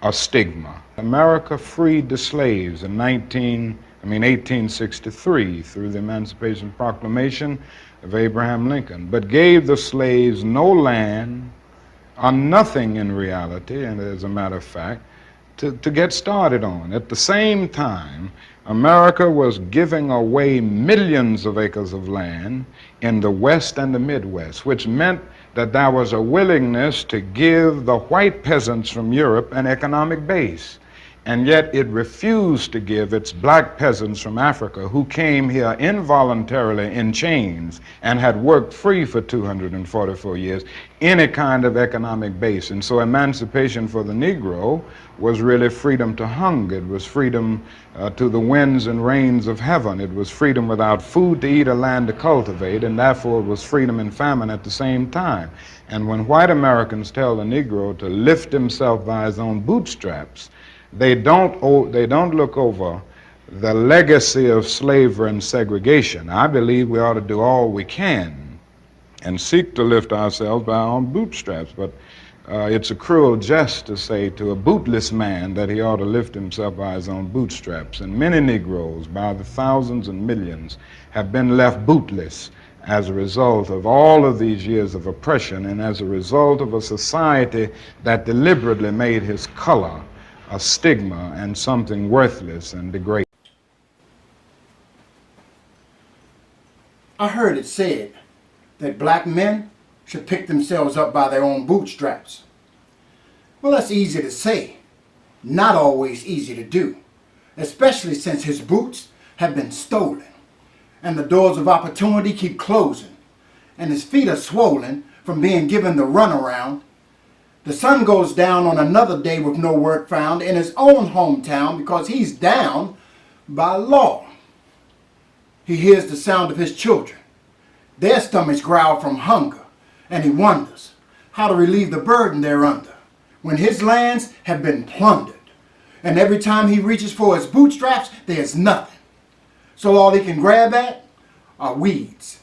a stigma. America freed the slaves in 1863 through the Emancipation Proclamation of Abraham Lincoln, but gave the slaves no land or nothing in reality, and as a matter of fact, to get started on. At the same time, America was giving away millions of acres of land in the West and the Midwest, which meant that there was a willingness to give the white peasants from Europe an economic base. And yet it refused to give its black peasants from Africa, who came here involuntarily in chains and had worked free for 244 years, any kind of economic base. And so emancipation for the Negro was really freedom to hunger. It was freedom to the winds and rains of heaven. It was freedom without food to eat or land to cultivate, and therefore it was freedom and famine at the same time. And when white Americans tell the Negro to lift himself by his own bootstraps, they don't look over the legacy of slavery and segregation. I believe we ought to do all we can and seek to lift ourselves by our own bootstraps, but it's a cruel jest to say to a bootless man that he ought to lift himself by his own bootstraps. And many Negroes, by the thousands and millions, have been left bootless as a result of all of these years of oppression and as a result of a society that deliberately made his color a stigma and something worthless and degrading. I heard it said that black men should pick themselves up by their own bootstraps. Well, that's easy to say, not always easy to do, especially since his boots have been stolen and the doors of opportunity keep closing and his feet are swollen from being given the runaround. The sun goes down on another day with no work found in his own hometown because he's down by law. He hears the sound of his children. Their stomachs growl from hunger, and he wonders how to relieve the burden they're under when his lands have been plundered. And every time he reaches for his bootstraps, there's nothing. So all he can grab at are weeds.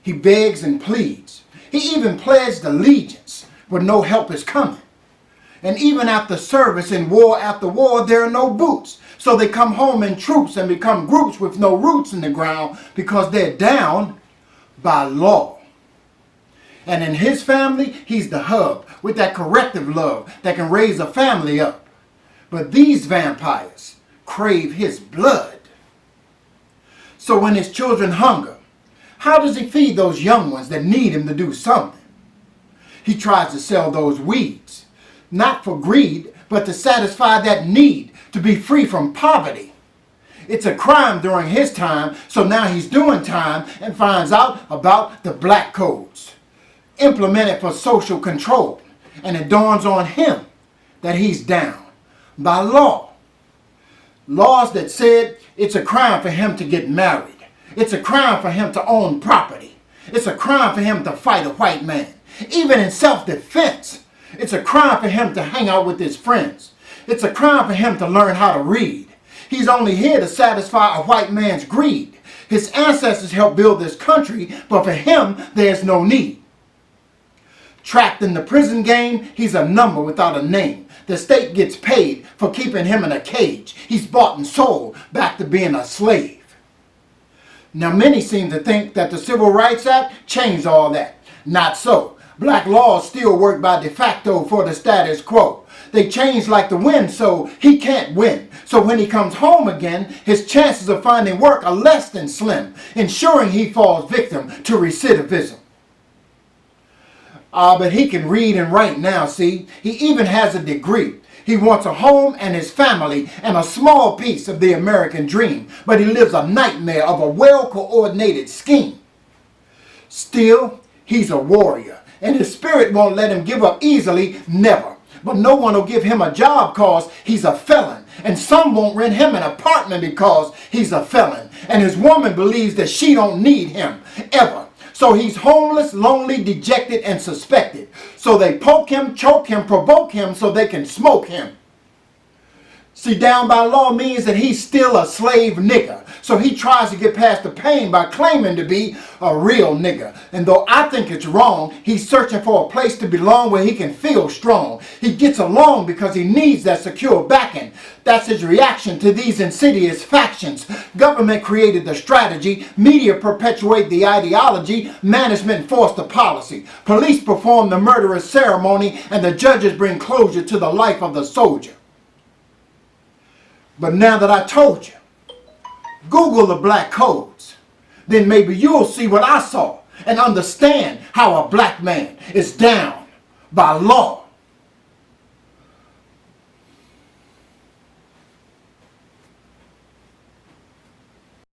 He begs and pleads. He even pledged allegiance, but no help is coming. And even after service in war after war, there are no boots. So they come home in troops and become groups with no roots in the ground because they're down by law. And in his family, he's the hub with that corrective love that can raise a family up. But these vampires crave his blood. So when his children hunger, how does he feed those young ones that need him to do something? He tries to sell those weeds, not for greed, but to satisfy that need to be free from poverty. It's a crime during his time, so now he's doing time and finds out about the black codes, implemented for social control, and it dawns on him that he's down by law. Laws that said it's a crime for him to get married. It's a crime for him to own property. It's a crime for him to fight a white man. Even in self-defense, it's a crime for him to hang out with his friends. It's a crime for him to learn how to read. He's only here to satisfy a white man's greed. His ancestors helped build this country, but for him, there's no need. Trapped in the prison game, he's a number without a name. The state gets paid for keeping him in a cage. He's bought and sold back to being a slave. Now, many seem to think that the Civil Rights Act changed all that. Not so. Black laws still work by de facto for the status quo. They change like the wind, so he can't win. So when he comes home again, his chances of finding work are less than slim, ensuring he falls victim to recidivism. But he can read and write now, see? He even has a degree. He wants a home and his family and a small piece of the American dream, but he lives a nightmare of a well-coordinated scheme. Still, he's a warrior, and his spirit won't let him give up easily, never. But no one will give him a job cause he's a felon, and some won't rent him an apartment because he's a felon, and his woman believes that she don't need him, ever. So he's homeless, lonely, dejected, and suspected. So they poke him, choke him, provoke him so they can smoke him. See, down by law means that he's still a slave nigger. So he tries to get past the pain by claiming to be a real nigga. And though I think it's wrong, he's searching for a place to belong where he can feel strong. He gets along because he needs that secure backing. That's his reaction to these insidious factions. Government created the strategy, media perpetuate the ideology, management enforce the policy. Police perform the murderous ceremony, and the judges bring closure to the life of the soldier. But now that I told you, Google the black codes. Then maybe you'll see what I saw and understand how a black man is down by law.